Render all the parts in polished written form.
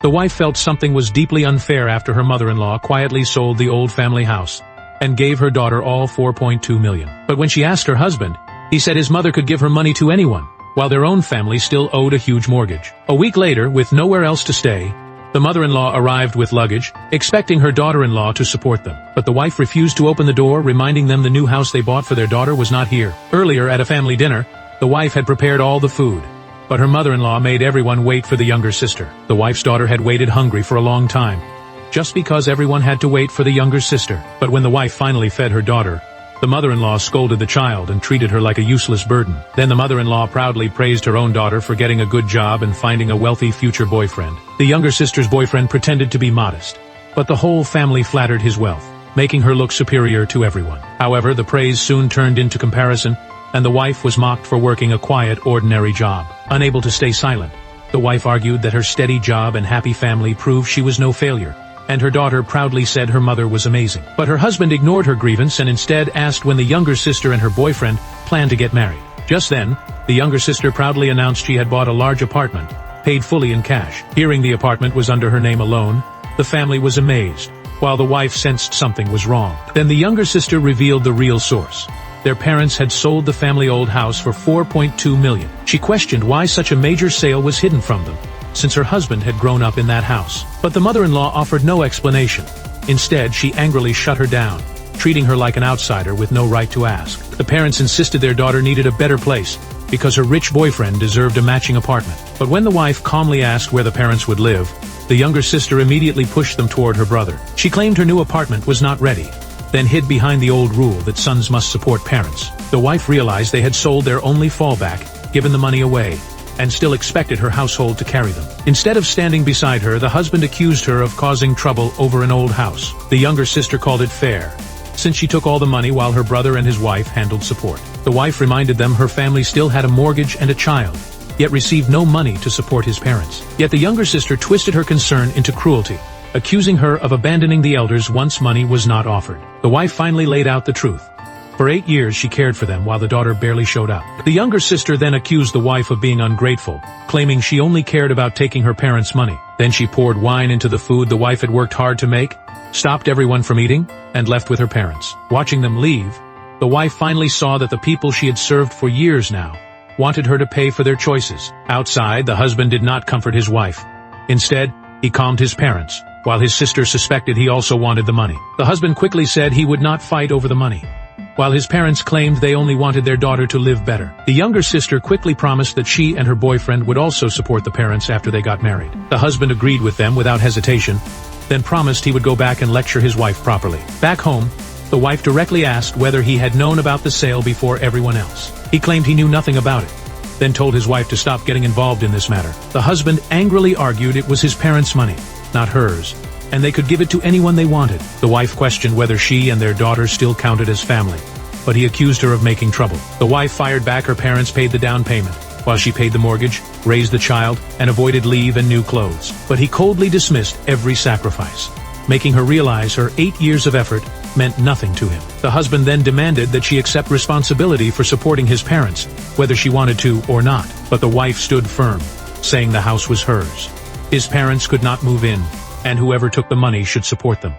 The wife felt something was deeply unfair after her mother-in-law quietly sold the old family house and gave her daughter all $4.2 million. But when she asked her husband, he said his mother could give her money to anyone, while their own family still owed a huge mortgage. A week later, with nowhere else to stay, the mother-in-law arrived with luggage, expecting her daughter-in-law to support them. But the wife refused to open the door, reminding them the new house they bought for their daughter was not here. Earlier at a family dinner, the wife had prepared all the food, but her mother-in-law made everyone wait for the younger sister. The wife's daughter had waited hungry for a long time, just because everyone had to wait for the younger sister. But when the wife finally fed her daughter, the mother-in-law scolded the child and treated her like a useless burden. Then the mother-in-law proudly praised her own daughter for getting a good job and finding a wealthy future boyfriend. The younger sister's boyfriend pretended to be modest, but the whole family flattered his wealth, making her look superior to everyone. However, the praise soon turned into comparison, and the wife was mocked for working a quiet, ordinary job. Unable to stay silent, the wife argued that her steady job and happy family proved she was no failure, and her daughter proudly said her mother was amazing. But her husband ignored her grievance and instead asked when the younger sister and her boyfriend planned to get married. Just then, the younger sister proudly announced she had bought a large apartment, paid fully in cash. Hearing the apartment was under her name alone, the family was amazed, while the wife sensed something was wrong. Then the younger sister revealed the real source. Their parents had sold the family old house for $4.2 million. She questioned why such a major sale was hidden from them, since her husband had grown up in that house. But the mother-in-law offered no explanation. Instead, she angrily shut her down, treating her like an outsider with no right to ask. The parents insisted their daughter needed a better place, because her rich boyfriend deserved a matching apartment. But when the wife calmly asked where the parents would live, the younger sister immediately pushed them toward her brother. She claimed her new apartment was not ready, then hid behind the old rule that sons must support parents. The wife realized they had sold their only fallback, given the money away, and still expected her household to carry them. Instead of standing beside her, the husband accused her of causing trouble over an old house. The younger sister called it fair, since she took all the money while her brother and his wife handled support. The wife reminded them her family still had a mortgage and a child, yet received no money to support his parents. Yet the younger sister twisted her concern into cruelty, accusing her of abandoning the elders once money was not offered. The wife finally laid out the truth. For 8 years she cared for them while the daughter barely showed up. The younger sister then accused the wife of being ungrateful, claiming she only cared about taking her parents' money. Then she poured wine into the food the wife had worked hard to make, stopped everyone from eating, and left with her parents. Watching them leave, the wife finally saw that the people she had served for years now wanted her to pay for their choices. Outside, the husband did not comfort his wife. Instead, he calmed his parents, while his sister suspected he also wanted the money. The husband quickly said he would not fight over the money, while his parents claimed they only wanted their daughter to live better. The younger sister quickly promised that she and her boyfriend would also support the parents after they got married. The husband agreed with them without hesitation, then promised he would go back and lecture his wife properly. Back home, the wife directly asked whether he had known about the sale before everyone else. He claimed he knew nothing about it, then told his wife to stop getting involved in this matter. The husband angrily argued it was his parents' money, not hers, and they could give it to anyone they wanted. The wife questioned whether she and their daughter still counted as family, but he accused her of making trouble. The wife fired back her parents paid the down payment, while she paid the mortgage, raised the child, and avoided leave and new clothes. But he coldly dismissed every sacrifice, making her realize her 8 years of effort meant nothing to him. The husband then demanded that she accept responsibility for supporting his parents, whether she wanted to or not. But the wife stood firm, saying the house was hers. His parents could not move in, and whoever took the money should support them.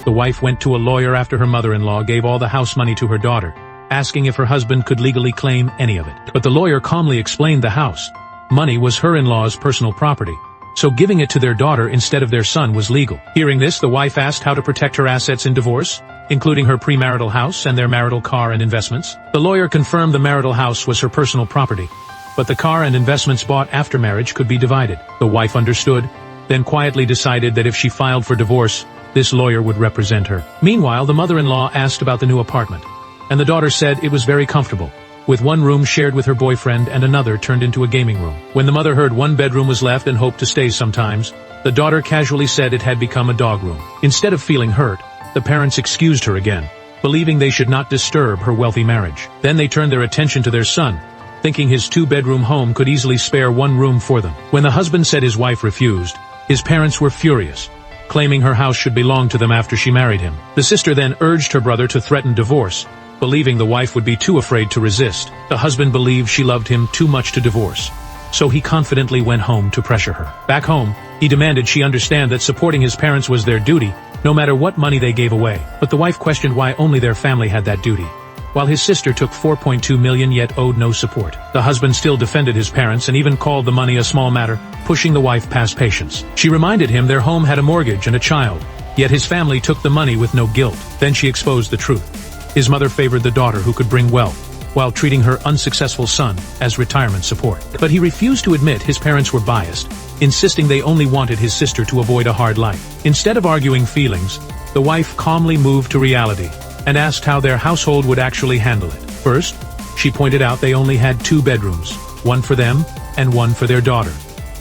The wife went to a lawyer after her mother-in-law gave all the house money to her daughter, asking if her husband could legally claim any of it. But the lawyer calmly explained the house money was her in-law's personal property, so giving it to their daughter instead of their son was legal. Hearing this, the wife asked how to protect her assets in divorce, including her premarital house and their marital car and investments. The lawyer confirmed the marital house was her personal property, but the car and investments bought after marriage could be divided. The wife understood, then quietly decided that if she filed for divorce, this lawyer would represent her. Meanwhile, the mother-in-law asked about the new apartment, and the daughter said it was very comfortable, with one room shared with her boyfriend and another turned into a gaming room. When the mother heard one bedroom was left and hoped to stay sometimes, the daughter casually said it had become a dog room. Instead of feeling hurt, the parents excused her again, believing they should not disturb her wealthy marriage. Then they turned their attention to their son, thinking his 2-bedroom home could easily spare one room for them. When the husband said his wife refused, his parents were furious, claiming her house should belong to them after she married him. The sister then urged her brother to threaten divorce, believing the wife would be too afraid to resist. The husband believed she loved him too much to divorce, so he confidently went home to pressure her. Back home, he demanded she understand that supporting his parents was their duty, no matter what money they gave away. But the wife questioned why only their family had that duty, while his sister took 4.2 million yet owed no support. The husband still defended his parents and even called the money a small matter, pushing the wife past patience. She reminded him their home had a mortgage and a child, yet his family took the money with no guilt. Then she exposed the truth. His mother favored the daughter who could bring wealth, while treating her unsuccessful son as retirement support. But he refused to admit his parents were biased, insisting they only wanted his sister to avoid a hard life. Instead of arguing feelings, the wife calmly moved to reality and asked how their household would actually handle it. First, she pointed out they only had 2 bedrooms, one for them and one for their daughter.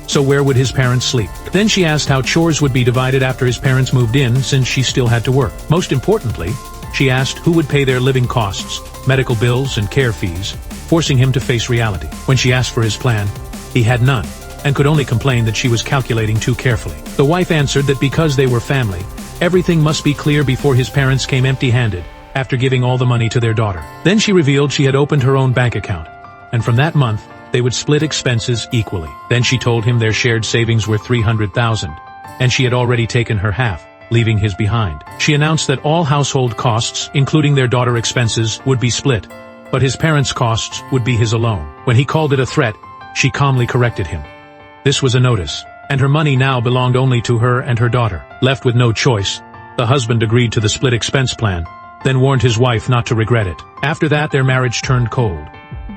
So where would his parents sleep? Then she asked how chores would be divided after his parents moved in, since she still had to work. Most importantly, she asked who would pay their living costs, medical bills, and care fees, forcing him to face reality. When she asked for his plan, he had none, and could only complain that she was calculating too carefully. The wife answered that because they were family, everything must be clear before his parents came empty-handed, after giving all the money to their daughter. Then she revealed she had opened her own bank account, and from that month, they would split expenses equally. Then she told him their shared savings were $300,000, and she had already taken her half, leaving his behind. She announced that all household costs, including their daughter expenses, would be split, but his parents' costs would be his alone. When he called it a threat, she calmly corrected him. This was a notice, and her money now belonged only to her and her daughter. Left with no choice, the husband agreed to the split expense plan, then warned his wife not to regret it. After that, their marriage turned cold.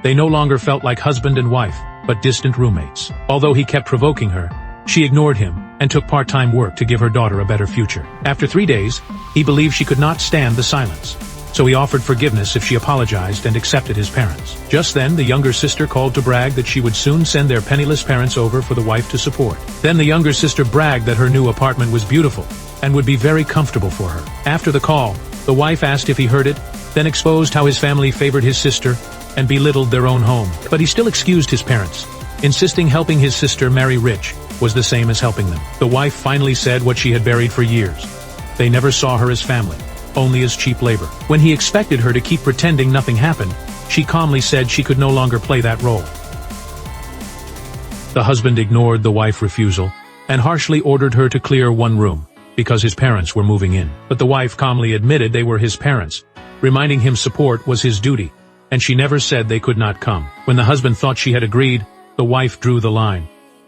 They no longer felt like husband and wife, but distant roommates. Although he kept provoking her, she ignored him and took part-time work to give her daughter a better future. After 3 days, he believed she could not stand the silence, so he offered forgiveness if she apologized and accepted his parents. Just then, the younger sister called to brag that she would soon send their penniless parents over for the wife to support. Then the younger sister bragged that her new apartment was beautiful and would be very comfortable for her. After the call, the wife asked if he heard it, then exposed how his family favored his sister and belittled their own home. But he still excused his parents, insisting helping his sister marry rich was the same as helping them. The wife finally said what she had buried for years. They never saw her as family, only as cheap labor. When he expected her to keep pretending nothing happened, she calmly said she could no longer play that role. The husband ignored the wife's refusal and harshly ordered her to clear one room, because his parents were moving in. But the wife calmly admitted they were his parents, reminding him support was his duty, and she never said they could not come. When the husband thought she had agreed, the wife drew the line.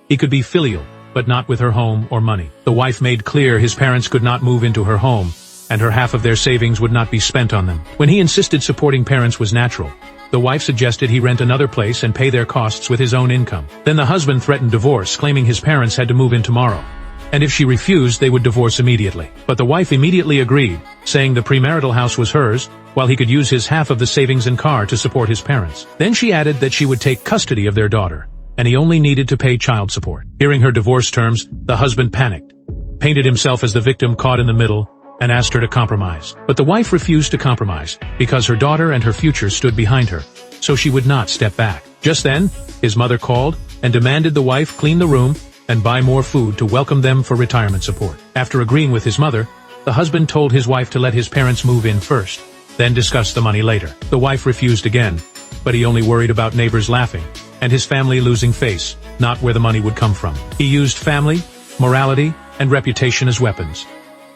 He could be filial, but not with her home or money. The wife made clear his parents could not move into her home, and her half of their savings would not be spent on them. When he insisted supporting parents was natural, the wife suggested he rent another place and pay their costs with his own income. Then the husband threatened divorce, claiming his parents had to move in tomorrow, and if she refused, they would divorce immediately. But the wife immediately agreed, saying the premarital house was hers, while he could use his half of the savings and car to support his parents. Then she added that she would take custody of their daughter, and he only needed to pay child support. Hearing her divorce terms, the husband panicked, painted himself as the victim caught in the middle, and asked her to compromise. But the wife refused to compromise, because her daughter and her future stood behind her, so she would not step back. Just then, his mother called and demanded the wife clean the room and buy more food to welcome them for retirement support. After agreeing with his mother, the husband told his wife to let his parents move in first, then discuss the money later. The wife refused again, but he only worried about neighbors laughing and his family losing face, not where the money would come from. He used family, morality, and reputation as weapons.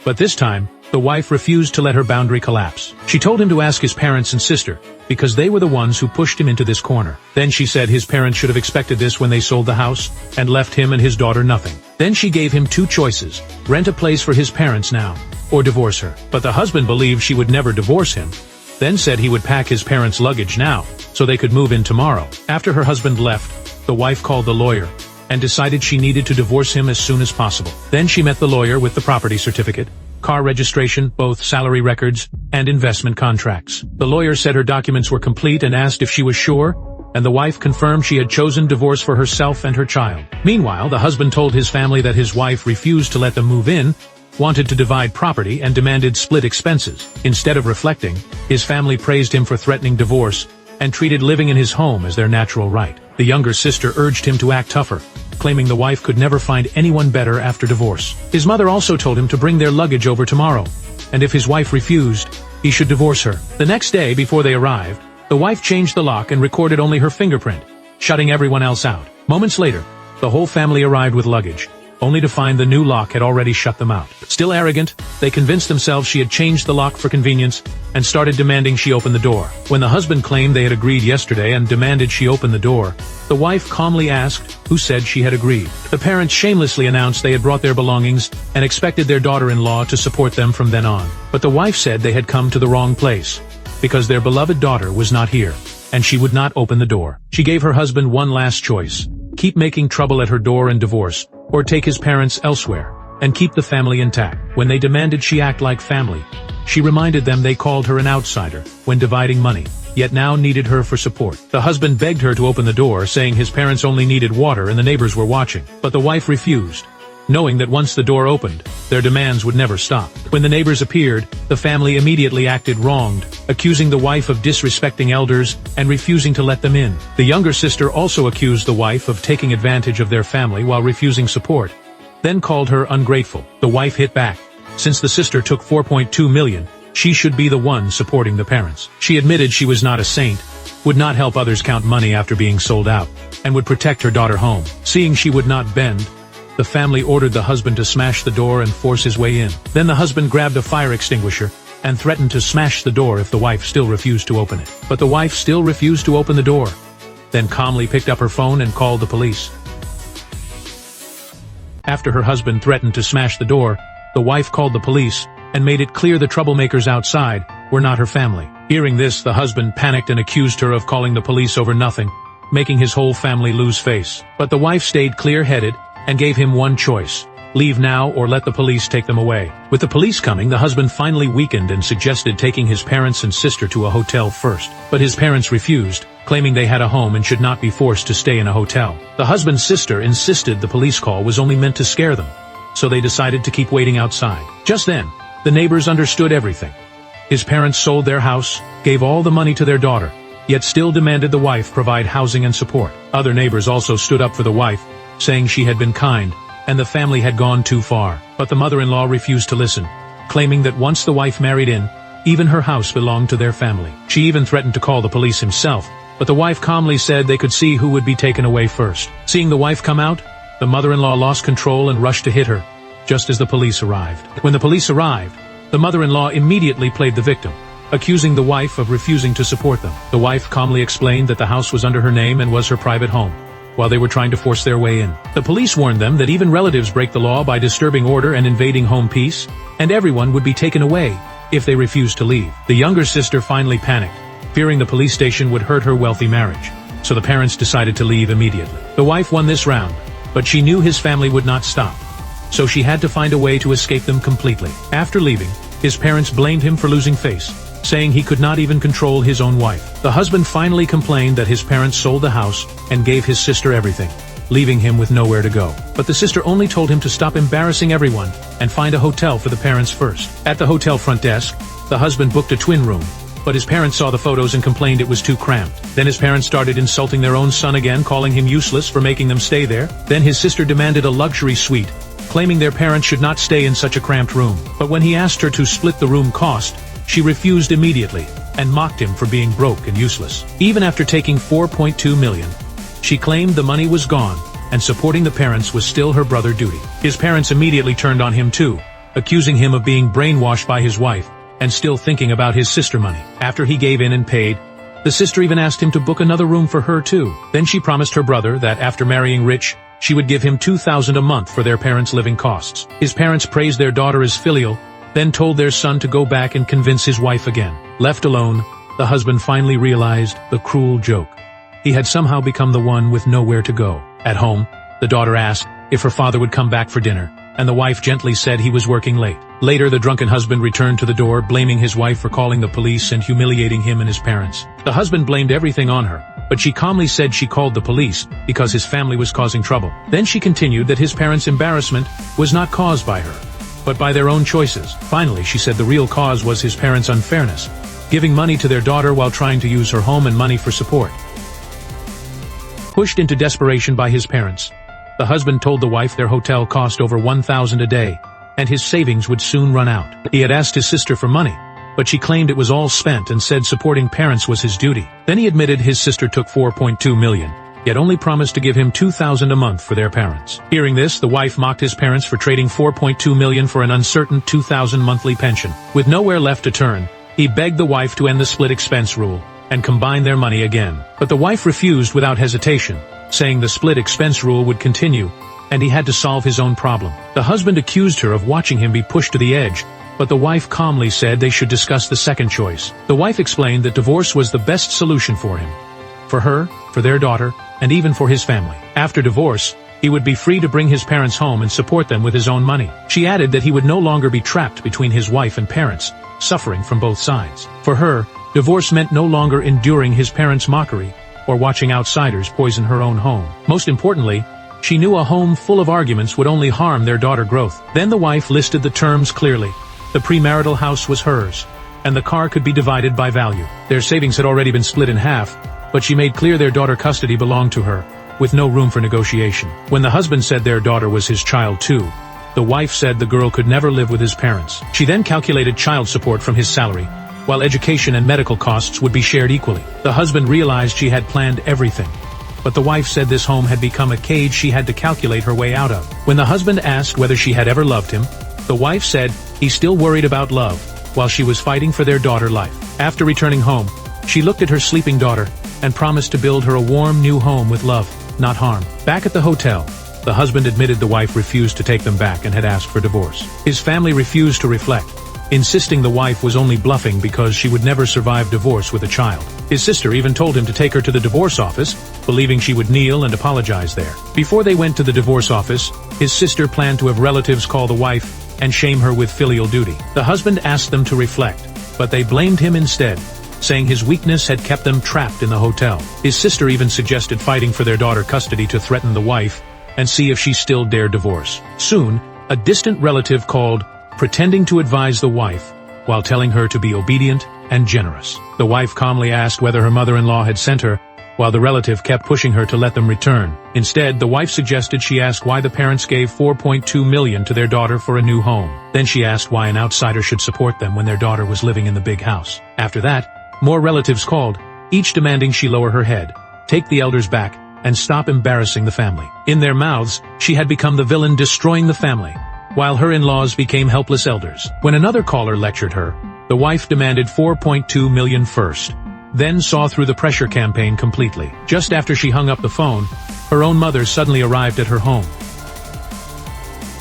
But this time, the wife refused to let her boundary collapse. She told him to ask his parents and sister, because they were the ones who pushed him into this corner. Then she said his parents should have expected this when they sold the house and left him and his daughter nothing. Then she gave him 2 choices: rent a place for his parents now, or divorce her. But the husband believed she would never divorce him, then said he would pack his parents' luggage now, so they could move in tomorrow. After her husband left, the wife called the lawyer and decided she needed to divorce him as soon as possible. Then she met the lawyer with the property certificate, car registration, both salary records, and investment contracts. The lawyer said her documents were complete and asked if she was sure, and the wife confirmed she had chosen divorce for herself and her child. Meanwhile, the husband told his family that his wife refused to let them move in, wanted to divide property, and demanded split expenses. Instead of reflecting, his family praised him for threatening divorce and treated living in his home as their natural right. The younger sister urged him to act tougher, claiming the wife could never find anyone better after divorce. His mother also told him to bring their luggage over tomorrow, and if his wife refused, he should divorce her. The next day, before they arrived, the wife changed the lock and recorded only her fingerprint, shutting everyone else out. Moments later, the whole family arrived with luggage, only to find the new lock had already shut them out. Still arrogant, they convinced themselves she had changed the lock for convenience and started demanding she open the door. When the husband claimed they had agreed yesterday and demanded she open the door, the wife calmly asked who said she had agreed. The parents shamelessly announced they had brought their belongings and expected their daughter-in-law to support them from then on. But the wife said they had come to the wrong place, because their beloved daughter was not here, and she would not open the door. She gave her husband one last choice: keep making trouble at her door and divorce, or take his parents elsewhere, and keep the family intact. When they demanded she act like family, she reminded them they called her an outsider when dividing money, yet now needed her for support. The husband begged her to open the door, saying his parents only needed water and the neighbors were watching. But the wife refused, knowing that once the door opened, their demands would never stop. When the neighbors appeared, the family immediately acted wronged, accusing the wife of disrespecting elders and refusing to let them in. The younger sister also accused the wife of taking advantage of their family while refusing support, then called her ungrateful. The wife hit back. Since the sister took 4.2 million, she should be the one supporting the parents. She admitted she was not a saint, would not help others count money after being sold out, and would protect her daughter home. Seeing she would not bend, the family ordered the husband to smash the door and force his way in. Then the husband grabbed a fire extinguisher and threatened to smash the door if the wife still refused to open it. But the wife still refused to open the door, then calmly picked up her phone and called the police. After her husband threatened to smash the door, the wife called the police and made it clear the troublemakers outside were not her family. Hearing this, the husband panicked and accused her of calling the police over nothing, making his whole family lose face. But the wife stayed clear-headed and gave him one choice: leave now or let the police take them away. With the police coming, the husband finally weakened and suggested taking his parents and sister to a hotel first. But his parents refused, claiming they had a home and should not be forced to stay in a hotel. The husband's sister insisted the police call was only meant to scare them, so they decided to keep waiting outside. Just then, the neighbors understood everything. His parents sold their house, gave all the money to their daughter, yet still demanded the wife provide housing and support. Other neighbors also stood up for the wife, saying she had been kind, and the family had gone too far. But the mother-in-law refused to listen, claiming that once the wife married in, even her house belonged to their family. She even threatened to call the police himself, but the wife calmly said they could see who would be taken away first. Seeing the wife come out, the mother-in-law lost control and rushed to hit her, just as the police arrived. When the police arrived, the mother-in-law immediately played the victim, accusing the wife of refusing to support them. The wife calmly explained that the house was under her name and was her private home, while they were trying to force their way in. The police warned them that even relatives break the law by disturbing order and invading home peace, and everyone would be taken away if they refused to leave. The younger sister finally panicked, fearing the police station would hurt her wealthy marriage, so the parents decided to leave immediately. The wife won this round, but she knew his family would not stop, so she had to find a way to escape them completely. After leaving, his parents blamed him for losing face, saying he could not even control his own wife. The husband finally complained that his parents sold the house and gave his sister everything, leaving him with nowhere to go. But the sister only told him to stop embarrassing everyone and find a hotel for the parents first. At the hotel front desk, the husband booked a twin room, but his parents saw the photos and complained it was too cramped. Then his parents started insulting their own son again, calling him useless for making them stay there. Then his sister demanded a luxury suite, claiming their parents should not stay in such a cramped room. But when he asked her to split the room cost, she refused immediately and mocked him for being broke and useless. Even after taking 4.2 million, she claimed the money was gone and supporting the parents was still her brother's duty. His parents immediately turned on him too, accusing him of being brainwashed by his wife and still thinking about his sister money. After he gave in and paid, the sister even asked him to book another room for her too. Then she promised her brother that after marrying rich, she would give him $2,000 a month for their parents' living costs. His parents praised their daughter as filial, then told their son to go back and convince his wife again. Left alone, the husband finally realized the cruel joke. He had somehow become the one with nowhere to go. At home, the daughter asked if her father would come back for dinner, and the wife gently said he was working late. Later, the drunken husband returned to the door, blaming his wife for calling the police and humiliating him and his parents. The husband blamed everything on her, but she calmly said she called the police because his family was causing trouble. Then she continued that his parents' embarrassment was not caused by her, but by their own choices. Finally, she said the real cause was his parents' unfairness, giving money to their daughter while trying to use her home and money for support. Pushed into desperation by his parents, the husband told the wife their hotel cost over $1,000 a day, and his savings would soon run out. He had asked his sister for money, but she claimed it was all spent and said supporting parents was his duty. Then he admitted his sister took 4.2 million, yet only promised to give him $2,000 a month for their parents. Hearing this, the wife mocked his parents for trading $4.2 million for an uncertain $2,000 monthly pension. With nowhere left to turn, he begged the wife to end the split expense rule and combine their money again. But the wife refused without hesitation, saying the split expense rule would continue, and he had to solve his own problem. The husband accused her of watching him be pushed to the edge, but the wife calmly said they should discuss the second choice. The wife explained that divorce was the best solution for him. For her, for their daughter, and even for his family. After divorce, he would be free to bring his parents home and support them with his own money. She added that he would no longer be trapped between his wife and parents, suffering from both sides. For her, divorce meant no longer enduring his parents' mockery or watching outsiders poison her own home. Most importantly, she knew a home full of arguments would only harm their daughter growth. Then the wife listed the terms clearly. The premarital house was hers, and the car could be divided by value. Their savings had already been split in half, but she made clear their daughter custody belonged to her, with no room for negotiation. When the husband said their daughter was his child too, the wife said the girl could never live with his parents. She then calculated child support from his salary, while education and medical costs would be shared equally. The husband realized she had planned everything, but the wife said this home had become a cage she had to calculate her way out of. When the husband asked whether she had ever loved him, the wife said he still worried about love, while she was fighting for their daughter life. After returning home, she looked at her sleeping daughter and promised to build her a warm new home with love, not harm. Back at the hotel, the husband admitted the wife refused to take them back and had asked for divorce. His family refused to reflect, insisting the wife was only bluffing because she would never survive divorce with a child. His sister even told him to take her to the divorce office, believing she would kneel and apologize there. Before they went to the divorce office, his sister planned to have relatives call the wife and shame her with filial duty. The husband asked them to reflect, but they blamed him instead, saying his weakness had kept them trapped in the hotel. His sister even suggested fighting for their daughter custody to threaten the wife and see if she still dared divorce. Soon, a distant relative called, pretending to advise the wife, while telling her to be obedient and generous. The wife calmly asked whether her mother-in-law had sent her, while the relative kept pushing her to let them return. Instead, the wife suggested she ask why the parents gave $4.2 million to their daughter for a new home. Then she asked why an outsider should support them when their daughter was living in the big house. After that, more relatives called, each demanding she lower her head, take the elders back, and stop embarrassing the family. In their mouths, she had become the villain destroying the family, while her in-laws became helpless elders. When another caller lectured her, the wife demanded $4.2 million first, then saw through the pressure campaign completely. Just after she hung up the phone, her own mother suddenly arrived at her home.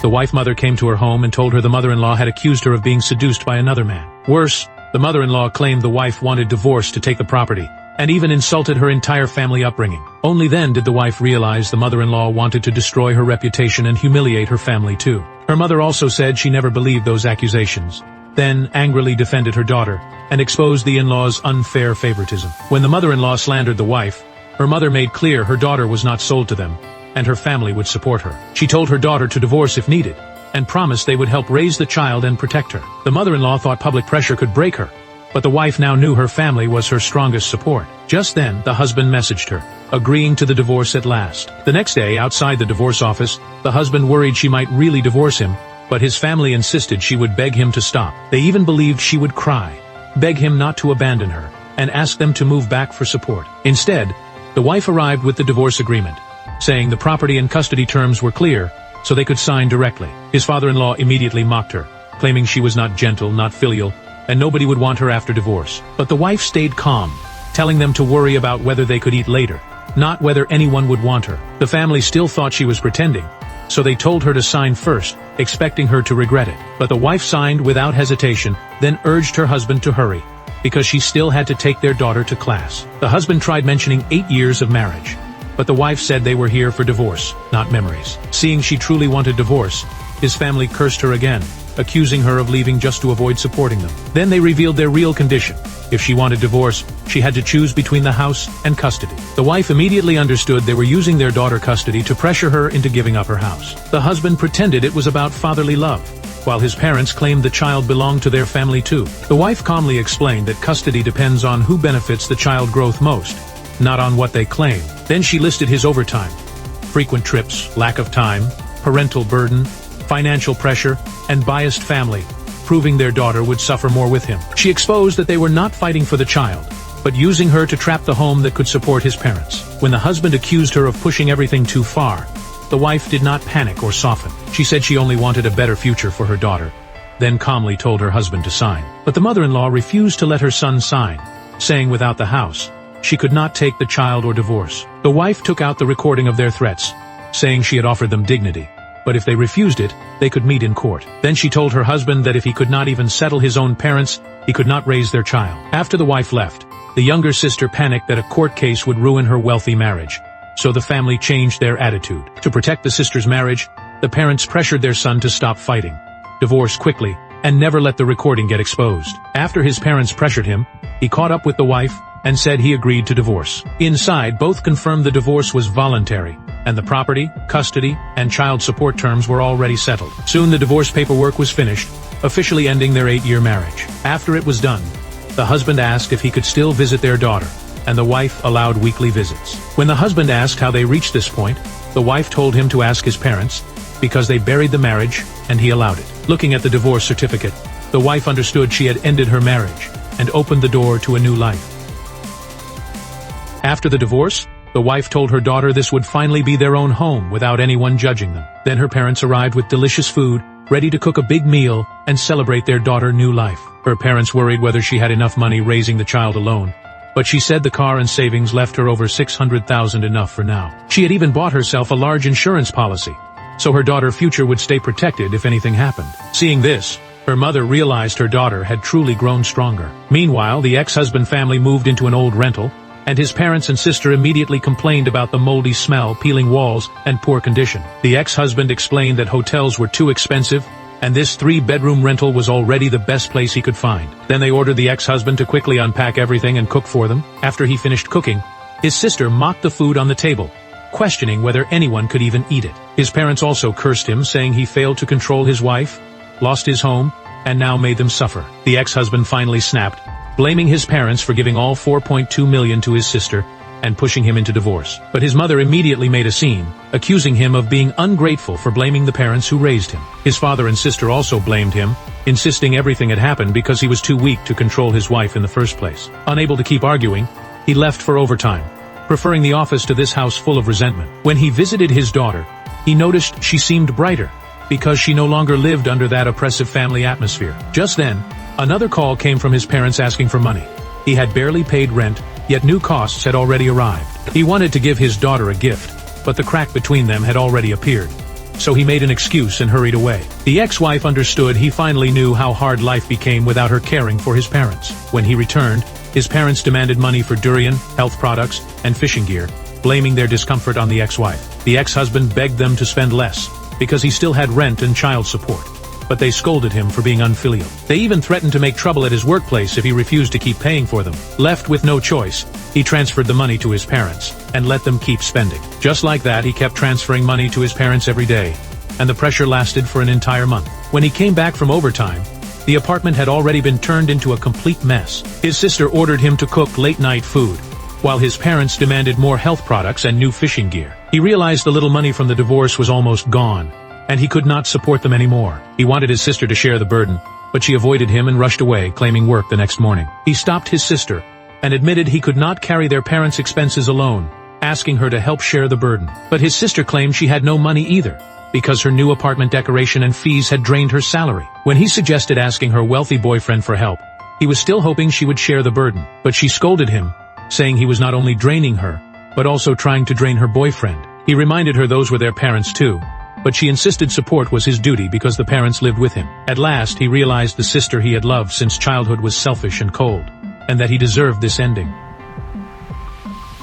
The wife mother came to her home and told her the mother-in-law had accused her of being seduced by another man. Worse, the mother-in-law claimed the wife wanted divorce to take the property, and even insulted her entire family upbringing. Only then did the wife realize the mother-in-law wanted to destroy her reputation and humiliate her family too. Her mother also said she never believed those accusations, then angrily defended her daughter, and exposed the in-laws' unfair favoritism. When the mother-in-law slandered the wife, her mother made clear her daughter was not sold to them, and her family would support her. She told her daughter to divorce if needed, and promised they would help raise the child and protect her. The mother-in-law thought public pressure could break her, but the wife now knew her family was her strongest support. Just then, the husband messaged her, agreeing to the divorce at last. The next day, outside the divorce office, the husband worried she might really divorce him, but his family insisted she would beg him to stop. They even believed she would cry, beg him not to abandon her, and ask them to move back for support. Instead, the wife arrived with the divorce agreement, saying the property and custody terms were clear, so they could sign directly. His father-in-law immediately mocked her, claiming she was not gentle, not filial, and nobody would want her after divorce. But the wife stayed calm, telling them to worry about whether they could eat later, not whether anyone would want her. The family still thought she was pretending, so they told her to sign first, expecting her to regret it. But the wife signed without hesitation, then urged her husband to hurry, because she still had to take their daughter to class. The husband tried mentioning 8 years of marriage, but the wife said they were here for divorce, not memories. Seeing she truly wanted divorce, his family cursed her again, accusing her of leaving just to avoid supporting them. Then they revealed their real condition. If she wanted divorce, she had to choose between the house and custody. The wife immediately understood they were using their daughter custody to pressure her into giving up her house. The husband pretended it was about fatherly love, while his parents claimed the child belonged to their family too. The wife calmly explained that custody depends on who benefits the child growth most, not on what they claim. Then she listed his overtime, frequent trips, lack of time, parental burden, financial pressure, and biased family, proving their daughter would suffer more with him. She exposed that they were not fighting for the child, but using her to trap the home that could support his parents. When the husband accused her of pushing everything too far, the wife did not panic or soften. She said she only wanted a better future for her daughter, then calmly told her husband to sign. But the mother-in-law refused to let her son sign, saying without the house, she could not take the child or divorce. The wife took out the recording of their threats, saying she had offered them dignity, but if they refused it, they could meet in court. Then she told her husband that if he could not even settle his own parents, he could not raise their child. After the wife left, the younger sister panicked that a court case would ruin her wealthy marriage, so the family changed their attitude. To protect the sister's marriage, the parents pressured their son to stop fighting, divorce quickly, and never let the recording get exposed. After his parents pressured him, he caught up with the wife and said he agreed to divorce. Inside, both confirmed the divorce was voluntary, and the property, custody, and child support terms were already settled. Soon the divorce paperwork was finished, officially ending their 8-year marriage. After it was done, the husband asked if he could still visit their daughter, and the wife allowed weekly visits. When the husband asked how they reached this point, the wife told him to ask his parents, because they buried the marriage, and he allowed it. Looking at the divorce certificate, the wife understood she had ended her marriage, and opened the door to a new life. After the divorce, the wife told her daughter this would finally be their own home without anyone judging them. Then her parents arrived with delicious food, ready to cook a big meal and celebrate their daughter's new life. Her parents worried whether she had enough money raising the child alone, but she said the car and savings left her over $600,000 enough for now. She had even bought herself a large insurance policy, so her daughter's future would stay protected if anything happened. Seeing this, her mother realized her daughter had truly grown stronger. Meanwhile, the ex-husband family moved into an old rental, and his parents and sister immediately complained about the moldy smell, peeling walls, and poor condition. The ex-husband explained that hotels were too expensive, and this 3-bedroom rental was already the best place he could find. Then they ordered the ex-husband to quickly unpack everything and cook for them. After he finished cooking, his sister mocked the food on the table, questioning whether anyone could even eat it. His parents also cursed him, saying he failed to control his wife, lost his home, and now made them suffer. The ex-husband finally snapped, blaming his parents for giving all $4.2 million to his sister and pushing him into divorce. But his mother immediately made a scene, accusing him of being ungrateful for blaming the parents who raised him. His father and sister also blamed him, insisting everything had happened because he was too weak to control his wife in the first place. Unable to keep arguing, he left for overtime, preferring the office to this house full of resentment. When he visited his daughter, he noticed she seemed brighter, because she no longer lived under that oppressive family atmosphere. Just then, another call came from his parents asking for money. He had barely paid rent, yet new costs had already arrived. He wanted to give his daughter a gift, but the crack between them had already appeared, so he made an excuse and hurried away. The ex-wife understood he finally knew how hard life became without her caring for his parents. When he returned, his parents demanded money for durian, health products, and fishing gear, blaming their discomfort on the ex-wife. The ex-husband begged them to spend less, because he still had rent and child support, but they scolded him for being unfilial. They even threatened to make trouble at his workplace if he refused to keep paying for them. Left with no choice, he transferred the money to his parents, and let them keep spending. Just like that, he kept transferring money to his parents every day, and the pressure lasted for an entire month. When he came back from overtime, the apartment had already been turned into a complete mess. His sister ordered him to cook late-night food, while his parents demanded more health products and new fishing gear. He realized the little money from the divorce was almost gone, and he could not support them anymore. He wanted his sister to share the burden, but she avoided him and rushed away, claiming work the next morning. He stopped his sister and admitted he could not carry their parents' expenses alone, asking her to help share the burden. But his sister claimed she had no money either, because her new apartment decoration and fees had drained her salary. When he suggested asking her wealthy boyfriend for help, he was still hoping she would share the burden, but she scolded him, saying he was not only draining her, but also trying to drain her boyfriend. He reminded her those were their parents too, but she insisted support was his duty because the parents lived with him. At last, he realized the sister he had loved since childhood was selfish and cold, and that he deserved this ending.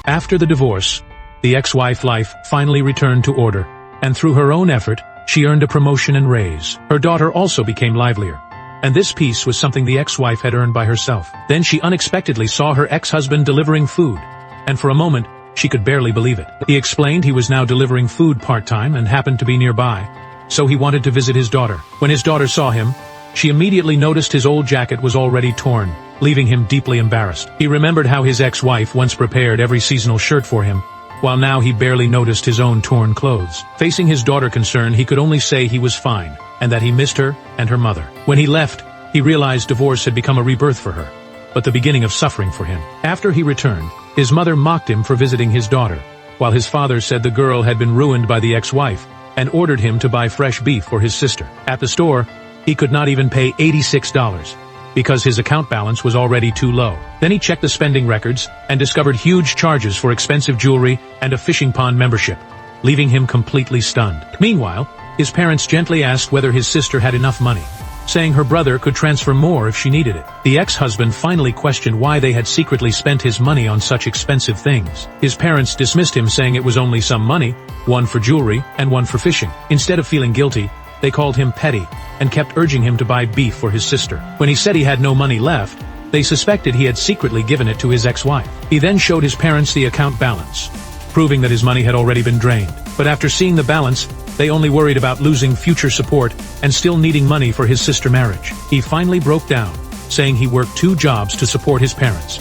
After the divorce, the ex-wife life finally returned to order, and through her own effort, she earned a promotion and raise. Her daughter also became livelier, and this peace was something the ex-wife had earned by herself. Then she unexpectedly saw her ex-husband delivering food, and for a moment, she could barely believe it. He explained he was now delivering food part-time and happened to be nearby, so he wanted to visit his daughter. When his daughter saw him, she immediately noticed his old jacket was already torn, leaving him deeply embarrassed. He remembered how his ex-wife once prepared every seasonal shirt for him, while now he barely noticed his own torn clothes. Facing his daughter concern, he could only say he was fine, and that he missed her and her mother. When he left, he realized divorce had become a rebirth for her, but the beginning of suffering for him. After he returned, His mother mocked him for visiting his daughter, while his father said the girl had been ruined by the ex-wife and ordered him to buy fresh beef for his sister. At the store, he could not even pay $86 because his account balance was already too low. Then he checked the spending records and discovered huge charges for expensive jewelry and a fishing pond membership, leaving him completely stunned. Meanwhile, his parents gently asked whether his sister had enough money, saying her brother could transfer more if she needed it. The ex-husband finally questioned why they had secretly spent his money on such expensive things. His parents dismissed him, saying it was only some money, one for jewelry and one for fishing. Instead of feeling guilty, they called him petty and kept urging him to buy beef for his sister. When he said he had no money left, they suspected he had secretly given it to his ex-wife. He then showed his parents the account balance, proving that his money had already been drained. But after seeing the balance, they only worried about losing future support and still needing money for his sister marriage. He finally broke down, saying he worked 2 jobs to support his parents.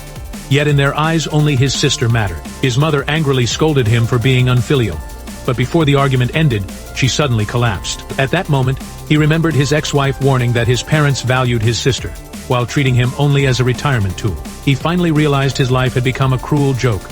Yet in their eyes only his sister mattered. His mother angrily scolded him for being unfilial, but before the argument ended, she suddenly collapsed. At that moment, he remembered his ex-wife warning that his parents valued his sister, while treating him only as a retirement tool. He finally realized his life had become a cruel joke,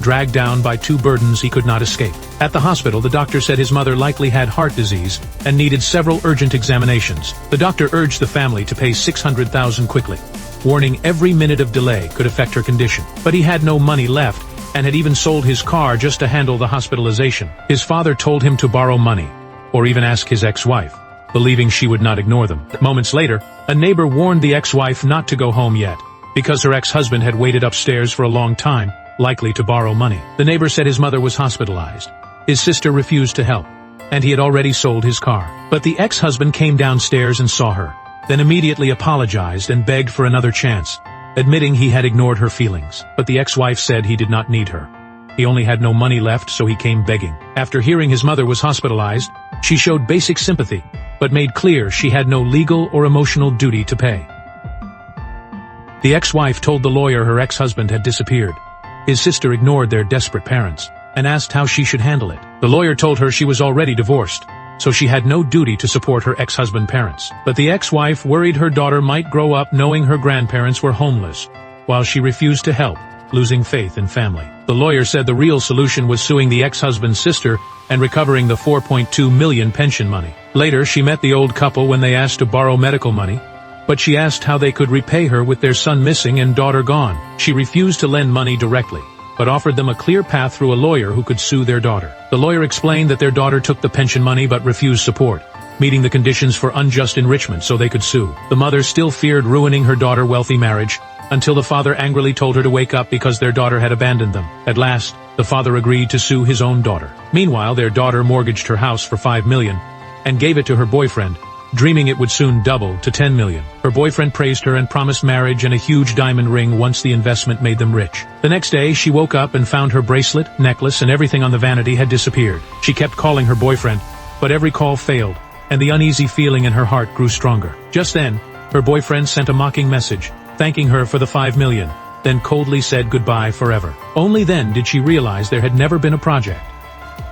dragged down by 2 burdens he could not escape. At the hospital, the doctor said his mother likely had heart disease and needed several urgent examinations. The doctor urged the family to pay $600,000 quickly, warning every minute of delay could affect her condition. But he had no money left and had even sold his car just to handle the hospitalization. His father told him to borrow money, or even ask his ex-wife, believing she would not ignore them. Moments later, a neighbor warned the ex-wife not to go home yet, because her ex-husband had waited upstairs for a long time, likely to borrow money. The neighbor said his mother was hospitalized. His sister refused to help, and he had already sold his car. But the ex-husband came downstairs and saw her, then immediately apologized and begged for another chance, admitting he had ignored her feelings. But the ex-wife said he did not need her. He only had no money left, so he came begging. After hearing his mother was hospitalized, she showed basic sympathy, but made clear she had no legal or emotional duty to pay. The ex-wife told the lawyer her ex-husband had disappeared. His sister ignored their desperate parents and asked how she should handle it. The lawyer told her she was already divorced, so she had no duty to support her ex-husband parents. But the ex-wife worried her daughter might grow up knowing her grandparents were homeless, while she refused to help, losing faith in family. The lawyer said the real solution was suing the ex-husband's sister and recovering the $4.2 million pension money. Later, she met the old couple when they asked to borrow medical money, but she asked how they could repay her with their son missing and daughter gone. She refused to lend money directly, but offered them a clear path through a lawyer who could sue their daughter. The lawyer explained that their daughter took the pension money but refused support, meeting the conditions for unjust enrichment so they could sue. The mother still feared ruining her daughter's wealthy marriage, until the father angrily told her to wake up because their daughter had abandoned them. At last, the father agreed to sue his own daughter. Meanwhile, their daughter mortgaged her house for $5 million and gave it to her boyfriend, dreaming it would soon double to $10 million. Her boyfriend praised her and promised marriage and a huge diamond ring once the investment made them rich. The next day, she woke up and found her bracelet, necklace, and everything on the vanity had disappeared. She kept calling her boyfriend, but every call failed, and the uneasy feeling in her heart grew stronger. Just then, her boyfriend sent a mocking message, thanking her for the $5 million, then coldly said goodbye forever. Only then did she realize there had never been a project.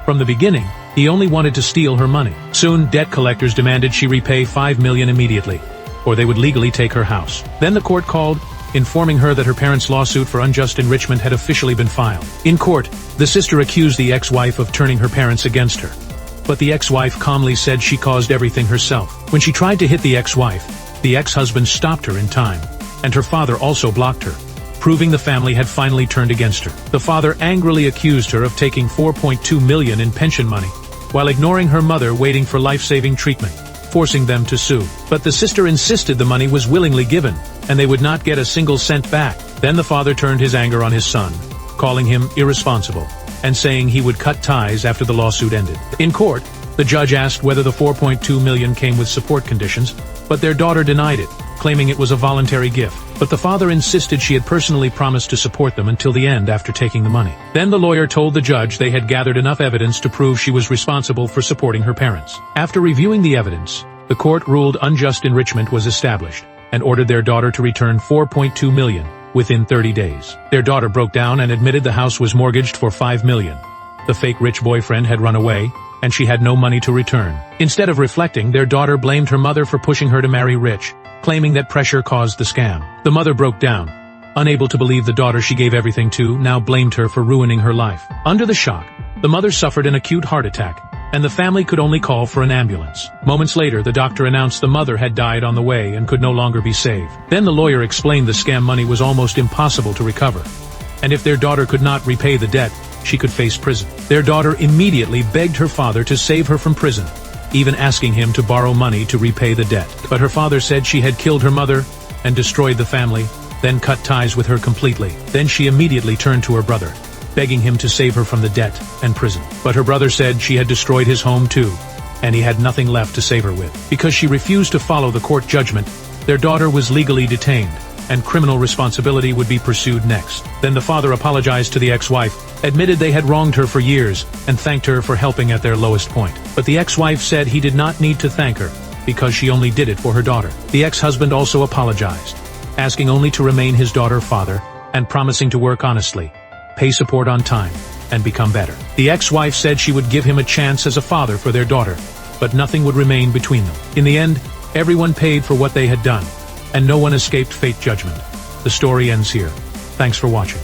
From the beginning, he only wanted to steal her money. Soon, debt collectors demanded she repay $5 million immediately, or they would legally take her house. Then the court called, informing her that her parents' lawsuit for unjust enrichment had officially been filed. In court, the sister accused the ex-wife of turning her parents against her. But the ex-wife calmly said she caused everything herself. When she tried to hit the ex-wife, the ex-husband stopped her in time, and her father also blocked her, proving the family had finally turned against her. The father angrily accused her of taking $4.2 million in pension money, while ignoring her mother waiting for life-saving treatment, forcing them to sue. But the sister insisted the money was willingly given, and they would not get a single cent back. Then the father turned his anger on his son, calling him irresponsible, and saying he would cut ties after the lawsuit ended. In court, the judge asked whether the $4.2 million came with support conditions, but their daughter denied it, claiming it was a voluntary gift. But the father insisted she had personally promised to support them until the end after taking the money. Then the lawyer told the judge they had gathered enough evidence to prove she was responsible for supporting her parents. After reviewing the evidence, the court ruled unjust enrichment was established, and ordered their daughter to return $4.2 million within 30 days. Their daughter broke down and admitted the house was mortgaged for $5 million. The fake rich boyfriend had run away, and she had no money to return. Instead of reflecting, their daughter blamed her mother for pushing her to marry rich, claiming that pressure caused the scam. The mother broke down, unable to believe the daughter she gave everything to now blamed her for ruining her life. Under the shock, the mother suffered an acute heart attack, and the family could only call for an ambulance. Moments later, the doctor announced the mother had died on the way and could no longer be saved. Then the lawyer explained the scam money was almost impossible to recover, and if their daughter could not repay the debt, she could face prison. Their daughter immediately begged her father to save her from prison, even asking him to borrow money to repay the debt. But her father said she had killed her mother and destroyed the family, then cut ties with her completely. Then she immediately turned to her brother, begging him to save her from the debt and prison. But her brother said she had destroyed his home too, and he had nothing left to save her with. Because she refused to follow the court judgment, their daughter was legally detained, and criminal responsibility would be pursued next. Then the father apologized to the ex-wife, admitted they had wronged her for years, and thanked her for helping at their lowest point. But the ex-wife said he did not need to thank her, because she only did it for her daughter. The ex-husband also apologized, asking only to remain his daughter's father, and promising to work honestly, pay support on time, and become better. The ex-wife said she would give him a chance as a father for their daughter, but nothing would remain between them. In the end, everyone paid for what they had done, and no one escaped fate judgment. The story ends here. Thanks for watching.